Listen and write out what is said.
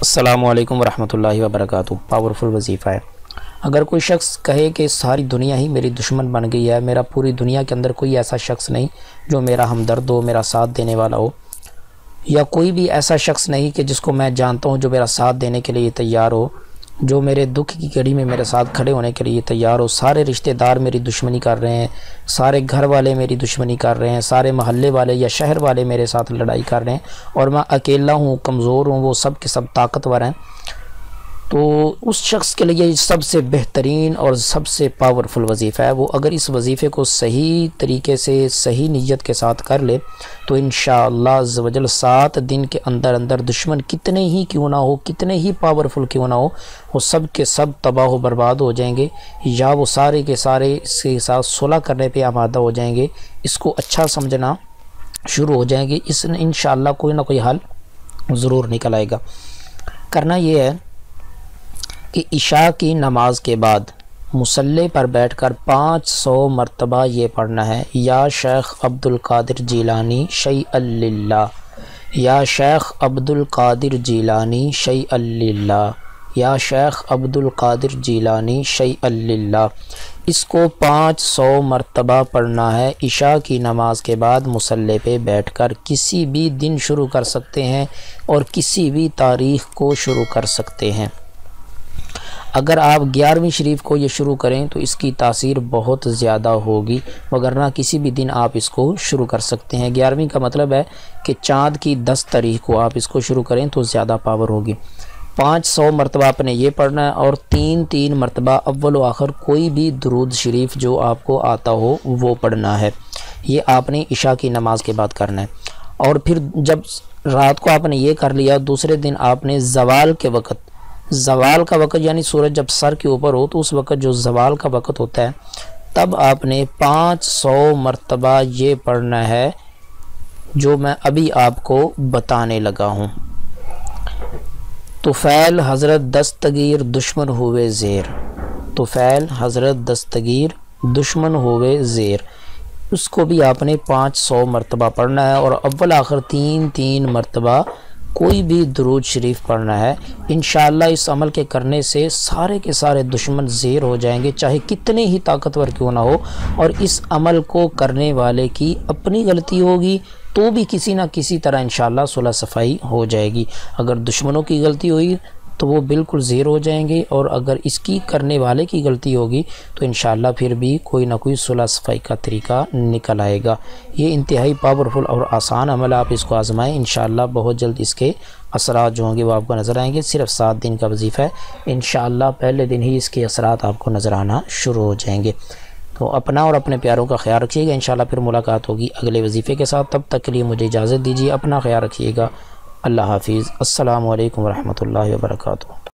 السلام علیکم ورحمۃ اللہ وبرکاتہ۔ پاورفل وظیفہ ہے۔ اگر کوئی شخص کہے کہ ساری دنیا ہی میری دشمن بن گئی ہے، میرا پوری دنیا کے اندر کوئی ایسا شخص نہیں جو میرا ہمدرد ہو، میرا ساتھ دینے والا ہو، یا کوئی بھی ایسا شخص نہیں کہ جس کو میں جانتا ہوں جو میرا ساتھ دینے کے لیے تیار ہو، جو میرے دکھ کی گھڑی میں میرے ساتھ کھڑے ہونے کے لیے تیار ہو، سارے رشتہ دار میری دشمنی کر رہے ہیں، سارے گھر والے میری دشمنی کر رہے ہیں، سارے محلے والے یا شہر والے میرے ساتھ لڑائی کر رہے ہیں، اور میں اکیلا ہوں، کمزور ہوں، وہ سب کے سب طاقتور ہیں، تو اس شخص کے لیے سب سے بہترین اور سب سے پاورفل وظیفہ ہے۔ وہ اگر اس وظیفے کو صحیح طریقے سے صحیح نیت کے ساتھ کر لے تو انشاءاللہ عز و جل 7 دن کے اندر اندر دشمن کتنے ہی کیوں نہ ہو، کتنے ہی پاورفل کیوں نہ ہو، وہ سب کے سب تباہ و برباد ہو جائیں گے، یا وہ سارے کے سارے اس کے ساتھ صلح کرنے پہ آمادہ ہو جائیں گے، اس کو اچھا سمجھنا شروع ہو جائیں گے۔ اس نے انشاءاللہ کوئی نہ کوئی حل ضرور نکل آئے گا۔ کرنا یہ ہے کہ عشاء کی نماز کے بعد مصلی پر بیٹھ کر 500 مرتبہ یہ پڑھنا ہے، یا شیخ عبد القادر جیلانی شیئا للہ، یا شیخ عبد القادر جیلانی شیئا للہ، یا شیخ عبد القادر جیلانی شیئا للہ۔ اس کو 500 مرتبہ پڑھنا ہے عشاء کی نماز کے بعد مصلی پہ بیٹھ کر۔ کسی بھی دن شروع کر سکتے ہیں اور کسی بھی تاریخ کو شروع کر سکتے ہیں۔ اگر آپ 11ویں شریف کو یہ شروع کریں تو اس کی تاثیر بہت زیادہ ہوگی، وگرنہ کسی بھی دن آپ اس کو شروع کر سکتے ہیں۔ 11ویں کا مطلب ہے کہ چاند کی 10 تاریخ کو آپ اس کو شروع کریں تو زیادہ پاور ہوگی۔ 500 مرتبہ آپ نے یہ پڑھنا ہے، اور 3 مرتبہ اول و آخر کوئی بھی درود شریف جو آپ کو آتا ہو وہ پڑھنا ہے۔ یہ آپ نے عشاء کی نماز کے بعد کرنا ہے۔ اور پھر جب رات کو آپ نے یہ کر لیا، دوسرے دن آپ نے زوال کے وقت، زوال کا وقت یعنی سورج جب سر کے اوپر ہو تو اس وقت جو زوال کا وقت ہوتا ہے، تب آپ نے 500 مرتبہ یہ پڑھنا ہے جو میں ابھی آپ کو بتانے لگا ہوں۔ طفیل حضرت دستگیر دشمن ہوئے زیر، طفیل حضرت دستگیر دشمن ہوئے زیر، اس کو بھی آپ نے 500 مرتبہ پڑھنا ہے، اور اول آخر 3 مرتبہ کوئی بھی درود شریف پڑھنا ہے۔ انشاءاللہ اس عمل کے کرنے سے سارے کے سارے دشمن زیر ہو جائیں گے، چاہے کتنے ہی طاقتور کیوں نہ ہو، اور اس عمل کو کرنے والے کی اپنی غلطی ہوگی تو بھی کسی نہ کسی طرح انشاءاللہ صلح صفائی ہو جائے گی۔ اگر دشمنوں کی غلطی ہوئی تو وہ بالکل زیر ہو جائیں گے، اور اگر اس کی کرنے والے کی غلطی ہوگی تو انشاءاللہ پھر بھی کوئی نہ کوئی صلح صفائی کا طریقہ نکل آئے گا۔ یہ انتہائی پاورفل اور آسان عمل، آپ اس کو آزمائیں، انشاءاللہ بہت جلد اس کے اثرات جو ہوں گے وہ آپ کو نظر آئیں گے۔ صرف 7 دن کا وظیفہ ہے، انشاءاللہ پہلے دن ہی اس کے اثرات آپ کو نظر آنا شروع ہو جائیں گے۔ تو اپنا اور اپنے پیاروں کا خیال رکھیے گا۔ انشاءاللہ پھر ملاقات ہوگی اگلے وظیفے کے ساتھ، تب تک کے لیے مجھے اجازت دیجیے، اپنا خیال رکھیے گا۔ اللہ حافظ۔ السلام علیکم ورحمۃ اللہ وبرکاتہ۔